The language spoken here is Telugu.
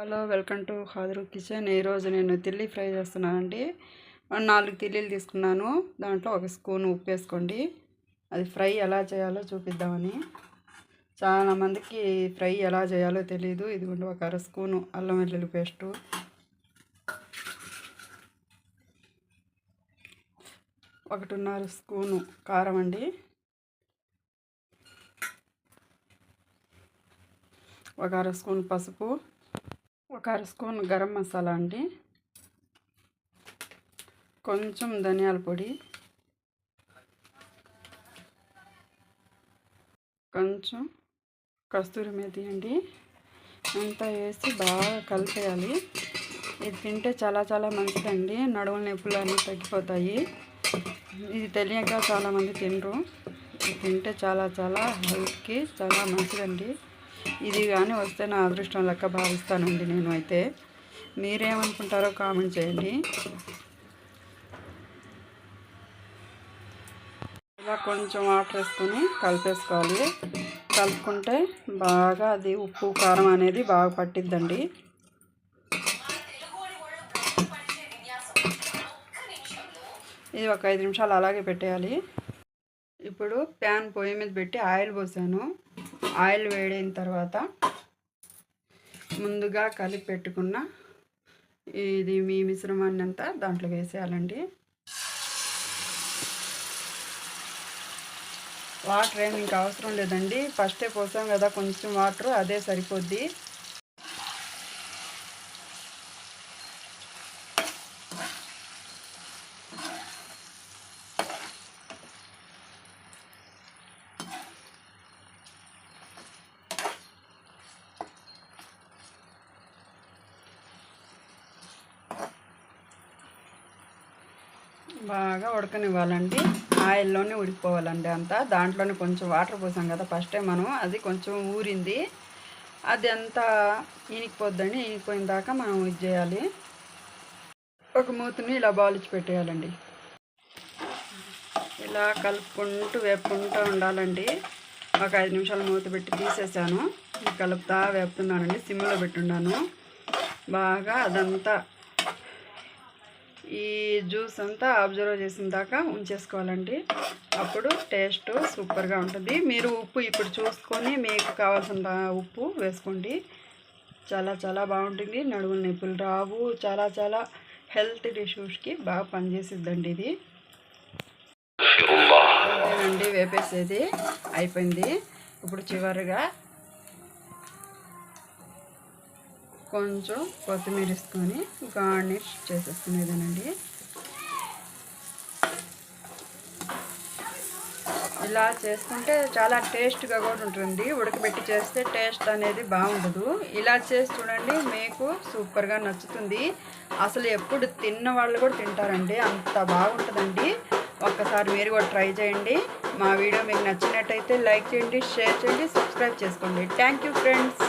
హలో, వెల్కమ్ టు హాదరు కిచెన్. ఈరోజు నేను తిల్లి ఫ్రై చేస్తున్నానండి. 4 తిల్లీలు తీసుకున్నాను. దాంట్లో 1 స్పూన్ ఉప్పు వేసుకోండి. అది ఫ్రై ఎలా చేయాలో చూపిద్దామని. చాలామందికి ఫ్రై ఎలా చేయాలో తెలియదు. ఇదిగోండి, 1/2 స్పూను అల్లం వెల్లుల్లి పేస్టు, 1.5 స్పూను కారం అండి, 1/2 స్పూన్ పసుపు, 1/2 స్పూన్ గరం మసాలా అండి, కొంచెం ధనియాల పొడి, కొంచెం కస్తూరి మేతి అండి. అంతా వేసి బాగా కలిపేయాలి. ఇది తింటే చాలా చాలా మంచిదండి. నడుముల నొప్పులు అన్నీ తగ్గిపోతాయి. ఇది తెలియక చాలామంది తినరు. ఇది తింటే చాలా చాలా హెల్త్కి చాలా మంచిదండి. ఇది కానీ వస్తే నా అదృష్టం లెక్క భావిస్తానండి నేను. అయితే మీరేమనుకుంటారో కామెంట్ చేయండి. ఇలా కొంచెం వాటర్ వేసుకొని కలిపేసుకోవాలి. కలుపుకుంటే బాగా అది ఉప్పు కారం అనేది బాగా పట్టిద్దండి. ఇది ఒక 5 నిమిషాలు అలాగే పెట్టేయాలి. ఇప్పుడు ప్యాన్ పొయ్యి మీద పెట్టి ఆయిల్ పోసాను. ఆయిల్ వేడైన తర్వాత ముందుగా కలిపి పెట్టుకున్న ఇది మీ మిశ్రమాన్ని అంతా దాంట్లో వేసేయాలండి. వాటర్ ఏమి ఇంకా అవసరం లేదండి. ఫస్టే పోసాం కదా కొంచెం వాటర్, అదే సరిపోద్ది. బాగా ఉడకనివ్వాలండి. ఆయిల్లోనే ఉడికిపోవాలండి అంతా. దాంట్లోనే కొంచెం వాటర్ పోసాం కదా ఫస్టే మనం, అది కొంచెం ఊరింది. అది అంతా ఇనికిపోద్దండి. ఇనికిపోయిన దాకా మనం ఇది చేయాలి. ఒక మూతని ఇలా బాలిచ్చి పెట్టేయాలండి. ఇలా కలుపుకుంటూ వేపుకుంటూ ఉండాలండి. ఒక 5 నిమిషాలు మూత పెట్టి తీసేసాను. కలుపుతా వేపుతున్నానండి. సిమ్లో పెట్టున్నాను. బాగా అదంతా ఈ జ్యూస్ అంతా అబ్జర్వ్ చేసిన దాకా ఉంచేసుకోవాలండి. అప్పుడు టేస్ట్ సూపర్గా ఉంటుంది. మీరు ఉప్పు ఇప్పుడు చూసుకొని మీకు కావాల్సిన ఉప్పు వేసుకోండి. చాలా చాలా బాగుంటుంది. నడుముల నొప్పులు రావు. చాలా చాలా హెల్త్ ఇష్యూస్కి బాగా పనిచేసిద్దండి ఇది. అంతేనండి, వేపేసేది అయిపోయింది. ఇప్పుడు చివరిగా కొంచెం కొత్తిమీర వేసుకొని గార్నిష్ చేసేసుకునేదేనండి. ఇలా చేసుకుంటే చాలా టేస్ట్గా కూడా ఉంటుంది. ఉడకబెట్టి చేస్తే టేస్ట్ అనేది బాగుండదు. ఇలా చేసి చూడండి, మీకు సూపర్గా నచ్చుతుంది. అసలు ఎప్పుడు తిన్న వాళ్ళు కూడా తింటారండి, అంత బాగుంటుందండి. ఒక్కసారి మీరు కూడా ట్రై చేయండి. మా వీడియో మీకు నచ్చినట్టయితే లైక్ చేయండి, షేర్ చేయండి, సబ్స్క్రైబ్ చేసుకోండి. Thank you friends.